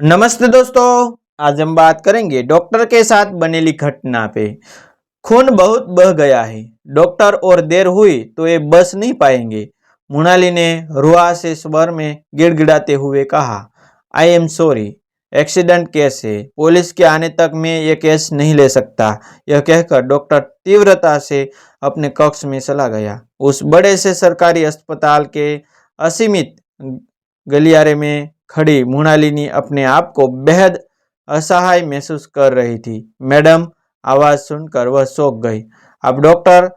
नमस्ते दोस्तों। आज हम बात करेंगे डॉक्टर के साथ बनेली घटना पे। खून बहुत बह गया है। डॉक्टर और देर हुई तो ये बच नहीं पाएंगे। मृणाली ने रुआ से स्वर में गिड़गिड़ाते हुए कहा, I am sorry, accident case है, पुलिस के आने तक मैं ये केस नहीं ले सकता। यह कहकर डॉक्टर तीव्रता से अपने कक्ष में चला गया। उस बड़े से सरकारी अस्पताल के असीमित गलियारे में खड़ी मृणालिनी अपने आप को बेहद असहाय महसूस कर रही थी। मैडम, आवाज सुनकर वह चौंक गई। आप डॉक्टर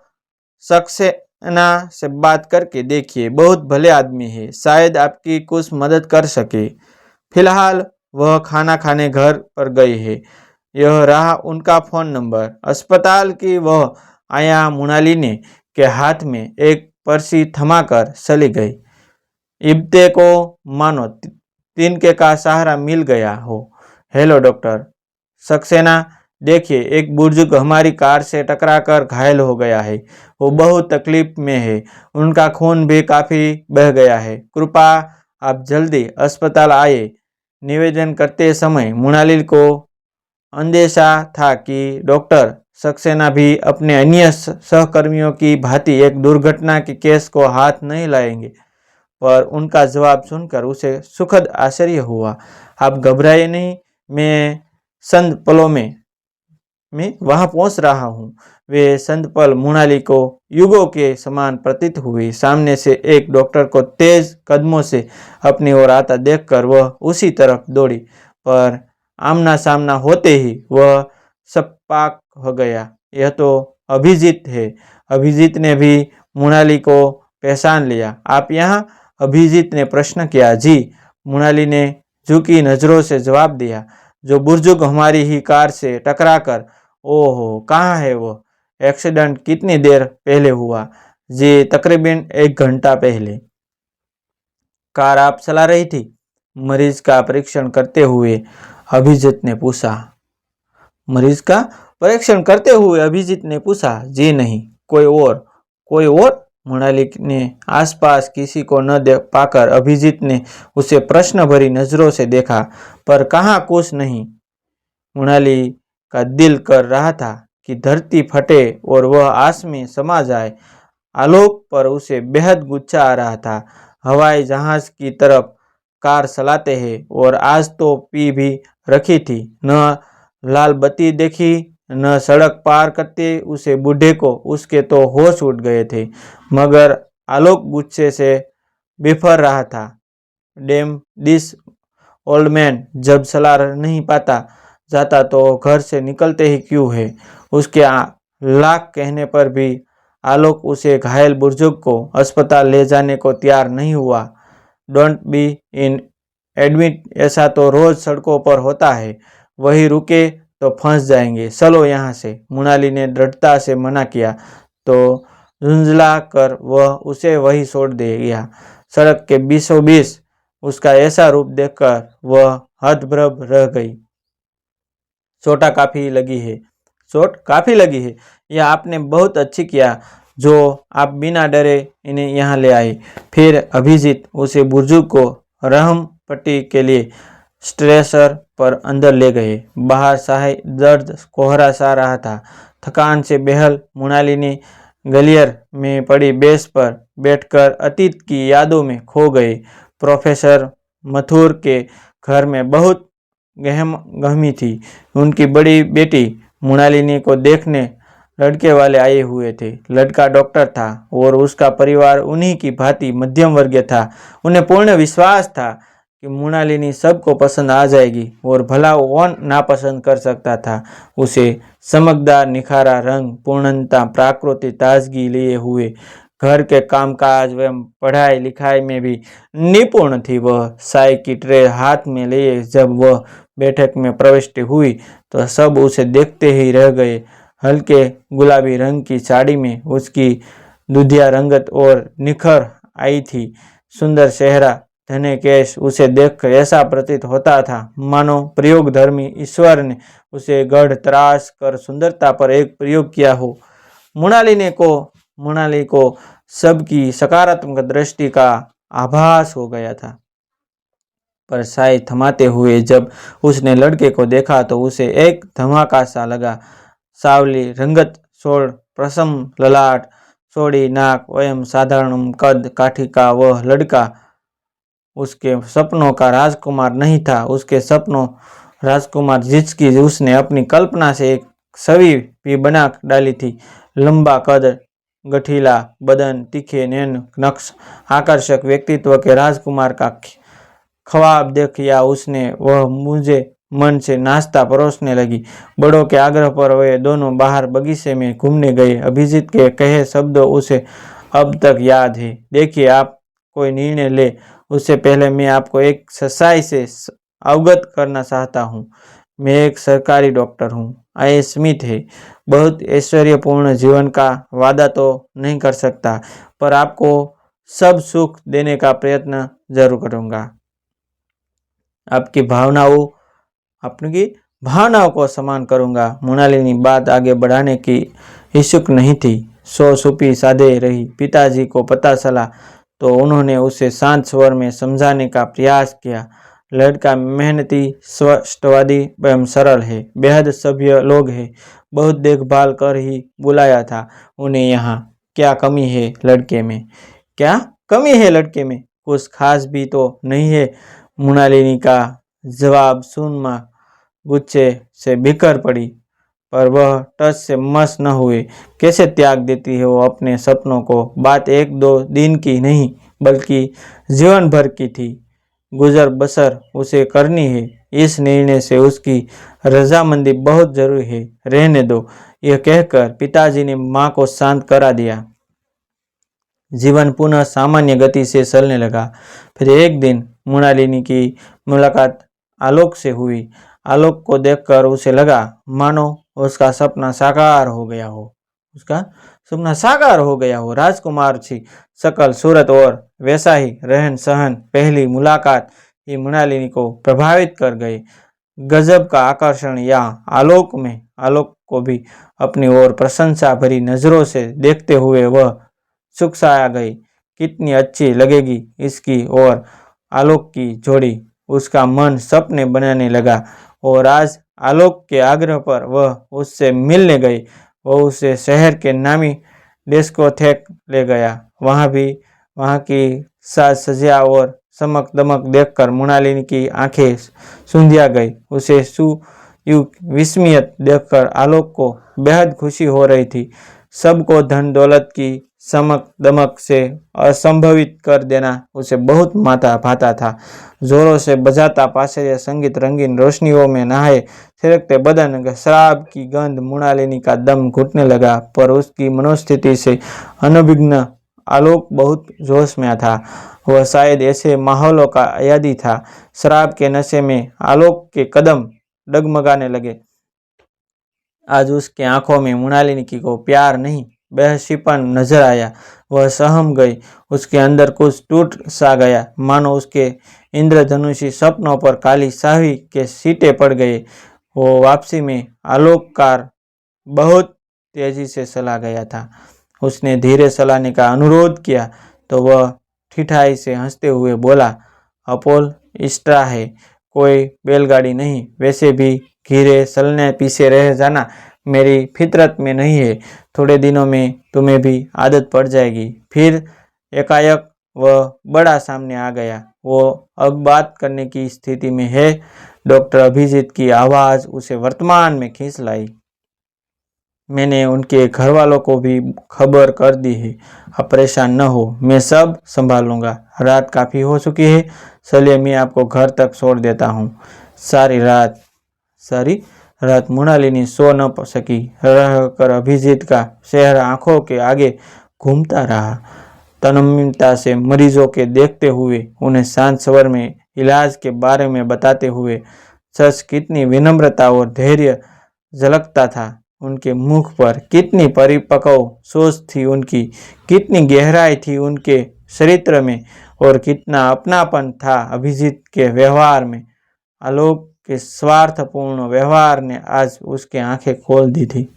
सक्सेना से बात करके देखिए, बहुत भले आदमी है, शायद आपकी कुछ मदद कर सके। फिलहाल वह खाना खाने घर पर गई है। यह रहा उनका फोन नंबर। अस्पताल की वह आया मृणालिनी के हाथ में एक पर्ची थमाकर चली गई। इब्ते को मानो तिनके का सहारा मिल गया हो। हेलो डॉक्टर सक्सेना, देखिए एक बुजुर्ग हमारी कार से टकराकर घायल हो गया है। वो बहुत तकलीफ में है। उनका खून भी काफी बह गया है। कृपया आप जल्दी अस्पताल आए। निवेदन करते समय मृणालिनी को अंदेशा था कि डॉक्टर सक्सेना भी अपने अन्य सहकर्मियों की भांति एक दुर्घटना के केस को हाथ नहीं लाएंगे। पर उनका जवाब सुनकर उसे सुखद आश्चर्य हुआ। आप घबराइए नहीं, मैं चंद पलों में वहां पहुंच रहा हूं। वे चंद पल मृणाली को युगों के समान प्रतीत हुए। सामने से एक डॉक्टर को तेज कदमों से अपनी ओर आता देखकर वह उसी तरफ दौड़ी, पर आमना सामना होते ही वह सपाक हो गया। यह तो अभिजीत है। अभिजीत ने भी मृणाली को पहचान लिया। आप यहाँ? अभिजीत ने प्रश्न किया। जी, मृणाली ने झुकी नजरों से जवाब दिया। जो बुजुर्ग हमारी ही कार से टकराकर, ओहो, कहाँ है वो? एक्सीडेंट कितनी देर पहले हुआ? जी, तकरीबन 1 घंटा पहले। कार आप चला रही थी? मरीज का परीक्षण करते हुए अभिजीत ने पूछा। मरीज का परीक्षण करते हुए अभिजीत ने पूछा। जी नहीं, कोई और। कोई और? मृणाली ने आसपास किसी को न देख पाकर अभिजीत ने उसे प्रश्न भरी नजरों से देखा, पर कहाँ कुछ नहीं। मृणाली का दिल कर रहा था कि धरती फटे और वह आस में समा जाए। आलोक पर उसे बेहद गुस्सा आ रहा था। हवाई जहाज की तरफ कार चलाते हैं, और आज तो पी भी रखी थी। न लाल बत्ती देखी, न सड़क पार करते उसे बूढ़े को उसके तो होश उड़ गए थे। मगर आलोक गुस्से से बिफर रहा था। डैम दिस ओल्ड मैन, जब चला नहीं पाता जाता तो घर से निकलते ही क्यों है? उसके लाख कहने पर भी आलोक उसे घायल बुजुर्ग को अस्पताल ले जाने को तैयार नहीं हुआ। डोंट बी इन एडमिट, ऐसा तो रोज सड़कों पर होता है। वही रुके तो फंस जाएंगे। चलो यहाँ से। मृणाली ने दृढ़ता से मना किया तो झुंझला कर वह उसे वही छोड़ दे गया। सड़क के बीचों बीच उसका ऐसा रूप देखकर वह हतप्रभ रह गई। चोट काफी लगी है। चोट काफी लगी है। यह आपने बहुत अच्छी किया जो आप बिना डरे इन्हें यहाँ ले आए। फिर अभिजीत उसे बुजुर्ग को रहम पट्टी के लिए स्ट्रेचर पर अंदर ले गए। बाहर सहाय दर्द कोहरा सा रहा था। थकान से बेहाल मृणाली ने गलियर में पड़ी बेंच पर बैठकर अतीत की यादों में खो गए। प्रोफेसर मथुर के घर में बहुत गहमी थी। उनकी बड़ी बेटी मृणालिनी को देखने लड़के वाले आए हुए थे। लड़का डॉक्टर था और उसका परिवार उन्हीं की भांति मध्यम वर्गीय था। उन्हें पूर्ण विश्वास था कि मृणालिनी सबको पसंद आ जाएगी, और भला कौन नापसंद कर सकता था उसे। चमकदार निखारा रंग, पूर्णता, प्राकृतिक ताजगी लिए हुए, घर के कामकाज एवं पढ़ाई लिखाई में भी निपुण थी। वह चाय की ट्रे हाथ में लिए जब वह बैठक में प्रविष्ट हुई तो सब उसे देखते ही रह गए। हल्के गुलाबी रंग की साड़ी में उसकी दुधिया रंगत और निखर आई थी। सुंदर चेहरा, घने केश, उसे देखकर ऐसा प्रतीत होता था मानो प्रयोगधर्मी ईश्वर ने उसे गढ़ तराश कर सुंदरता पर एक प्रयोग किया हो। मृणाली को सबकी सकारात्मक दृष्टि का आभास हो गया था। पर साई थमाते हुए जब उसने लड़के को देखा तो उसे एक धमाका सा लगा। सावली रंगत छोड़ प्रसन्न ललाट चौड़ी नाक एवं साधारण कद काठी का वह लड़का उसके सपनों का राजकुमार नहीं था। उसके सपनों राजकुमार जिसकी उसने अपनी कल्पना से एक छवि भी बना डाली थी। लंबा कद, गठीला बदन, तीखे नैन नक्श, आकर्षक व्यक्तित्व के राजकुमार का ख्वाब देखिया उसने वह मुझे मन से नाश्ता परोसने लगी। बड़ों के आग्रह पर वे दोनों बाहर बगीचे में घूमने गए। अभिजीत के कहे शब्द उसे अब तक याद है। देखिए, आप कोई निर्णय ले उससे पहले मैं आपको एक सच्चाई से अवगत करना चाहता हूँ। मैं एक सरकारी डॉक्टर हूँ। आय स्मिथ है। बहुत ऐश्वर्यपूर्ण जीवन का वादा तो नहीं कर सकता, पर आपको सब सुख देने का प्रयत्न जरूर करूँगा। आपकी भावनाओं को सम्मान करूँगा। मृणालिनी बात आगे बढ़ाने की इच्छुक नहीं थी। सो छुपी साधे रही। पिताजी को पता चला तो उन्होंने उसे शांत स्वर में समझाने का प्रयास किया। लड़का मेहनती, स्पष्टवादी एवं सरल है। बेहद सभ्य लोग हैं। बहुत देखभाल कर ही बुलाया था उन्हें यहाँ। क्या कमी है लड़के में? क्या कमी है लड़के में? कुछ खास भी तो नहीं है। मृणालिनी का जवाब सुनमा गुस्से से बिखर पड़ी, पर वह टस से मस न हुए। कैसे त्याग देती है वो अपने सपनों को? बात एक दो दिन की नहीं बल्कि जीवन भर की थी। गुजर बसर उसे करनी है। इस निर्णय से उसकी रजामंदी बहुत जरूरी है। रहने दो, यह कहकर पिताजी ने माँ को शांत करा दिया। जीवन पुनः सामान्य गति से चलने लगा। फिर एक दिन मृणालिनी की मुलाकात आलोक से हुई। आलोक को देखकर उसे लगा मानो उसका सपना साकार हो गया हो। राजकुमार सी शकल सूरत और वैसा ही रहन सहन पहली मुलाकात ही मृणालिनी को प्रभावित कर गए। गजब का आकर्षण यहाँ आलोक को भी अपनी ओर प्रशंसा भरी नजरों से देखते हुए वह सुखसाया गई। कितनी अच्छी लगेगी इसकी और आलोक की जोड़ी। उसका मन सपने बनाने लगा और आज आलोक के आग्रह पर वह उससे मिलने गई। वह उसे शहर के नामी डिस्कोथेक ले गया। वहाँ की साज सज्जा और चमक दमक देखकर मृणालिनी की आंखें सूंधिया गई। उसे विस्मित देखकर आलोक को बेहद खुशी हो रही थी। सबको धन दौलत की चमक दमक से असंभवित कर देना उसे बहुत माथा भाता था। जोरों से बजाता पाश्चात्य संगीत, रंगीन रोशनियों में नहाए थिरकते बदन, शराब की गंध, मृणालिनी का दम घुटने लगा। पर उसकी मनोस्थिति से अनभिज्ञ आलोक बहुत जोश में था। वह शायद ऐसे माहौलों का अयादी था। शराब के नशे में आलोक के कदम डगमगाने लगे। आज उसके आंखों में मृणालिनी को प्यार नहीं बेहसीपन नजर आया। वह सहम गई। उसके अंदर कुछ टूट सा गया, मानो उसके इंद्रधनुषी सपनों पर काली स्याही के सीटे पड़ गए। वो वापसी में आलोक कार बहुत तेजी से चला गया था। उसने धीरे चलाने का अनुरोध किया तो वह ठिठाई से हंसते हुए बोला, अपोल स्ट्रा है, कोई बैलगाड़ी नहीं। वैसे भी धीरे चलने पीछे रह जाना मेरी फितरत में नहीं है। थोड़े दिनों में तुम्हें भी आदत पड़ जाएगी। फिर एकाएक वह बड़ा सामने आ गया। वो अब बात करने की स्थिति में है। डॉक्टर अभिजीत की आवाज़ उसे वर्तमान में खींच लाई। मैंने उनके घर वालों को भी खबर कर दी है। आप परेशान न हो, मैं सब संभाल लूँगा। रात काफ़ी हो चुकी है, चलिए मैं आपको घर तक छोड़ देता हूँ। सारी रात मृणालिनी सो न सकी। रहकर अभिजीत का शहर आंखों के आगे घूमता रहा। तन्मयता से मरीजों के देखते हुए, उन्हें शांत स्वर में इलाज के बारे में बताते हुए सच कितनी विनम्रता और धैर्य झलकता था उनके मुख पर। कितनी परिपक्व सोच थी उनकी, कितनी गहराई थी उनके चरित्र में और कितना अपनापन था अभिजीत के व्यवहार में। आलोक के स्वार्थपूर्ण व्यवहार ने आज उसकी आंखें खोल दी थी।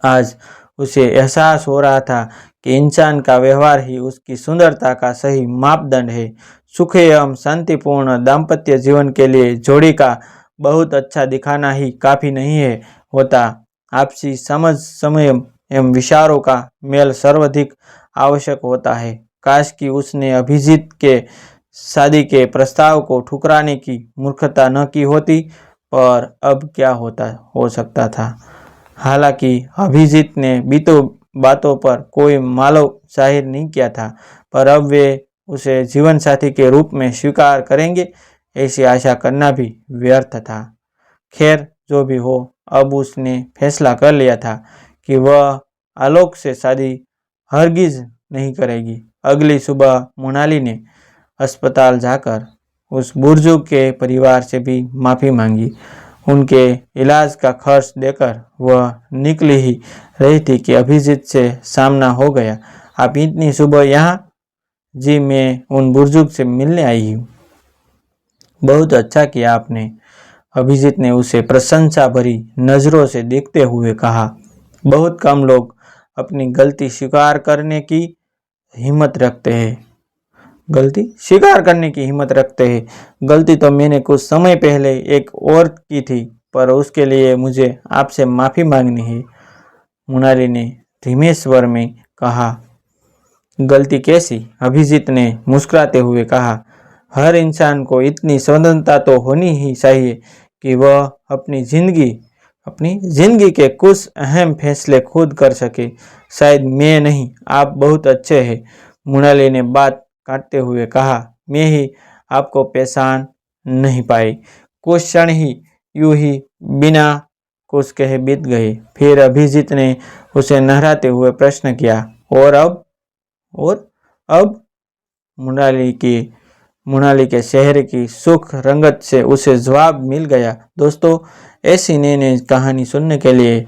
आज उसे एहसास हो रहा था कि इंसान का व्यवहार ही उसकी सुंदरता का सही मापदंड है। सुखी एवं शांतिपूर्ण दाम्पत्य जीवन के लिए जोड़ी का बहुत अच्छा दिखाना ही काफ़ी नहीं है होता। आपसी समझ, संयम एवं विचारों का मेल सर्वाधिक आवश्यक होता है। काश कि उसने अभिजीत के शादी के प्रस्ताव को ठुकराने की मूर्खता न की होती, पर अब क्या हो सकता था। हालांकि अभिजीत ने बीतों बातों पर कोई मालव जाहिर नहीं किया था, पर अब वे उसे जीवन साथी के रूप में स्वीकार करेंगे, ऐसी आशा करना भी व्यर्थ था। खैर, जो भी हो, अब उसने फैसला कर लिया था कि वह आलोक से शादी हरगिज नहीं करेगी। अगली सुबह मोनाली ने अस्पताल जाकर उस बुजुर्ग के परिवार से भी माफ़ी मांगी। उनके इलाज का खर्च देकर वह निकली ही रही थी कि अभिजीत से सामना हो गया। आप इतनी सुबह यहाँ? जी, मैं उन बुजुर्ग से मिलने आई हूँ। बहुत अच्छा किया आपने, अभिजीत ने उसे प्रशंसा भरी नज़रों से देखते हुए कहा। बहुत कम लोग अपनी गलती स्वीकार करने की हिम्मत रखते हैं। गलती तो मैंने कुछ समय पहले एक और की थी, पर उसके लिए मुझे आपसे माफ़ी मांगनी है, मोनाली ने धीमे स्वर में कहा। गलती कैसी? अभिजीत ने मुस्कुराते हुए कहा। हर इंसान को इतनी स्वतंत्रता तो होनी ही चाहिए कि वह अपनी जिंदगी के कुछ अहम फैसले खुद कर सके। शायद मैं नहीं, आप बहुत अच्छे हैं, मोनाली ने बात काटते हुए कहा। मैं ही आपको पहचान नहीं पाई। कुछ क्षण ही यूं ही बिना कुछ कहे बीत गए। फिर अभिजीत ने उसे नहराते हुए प्रश्न किया, और अब? मोनाली के चेहरे की सुख रंगत से उसे जवाब मिल गया। दोस्तों, ऐसी नई नई कहानी सुनने के लिए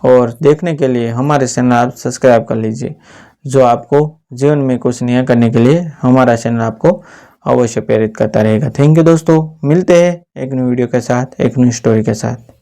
और देखने के लिए हमारे चैनल आप सब्सक्राइब कर लीजिए, जो आपको जीवन में कुछ नया करने के लिए हमारा चैनल आपको अवश्य प्रेरित करता रहेगा। थैंक यू दोस्तों, मिलते हैं एक न्यू वीडियो के साथ, एक न्यू स्टोरी के साथ।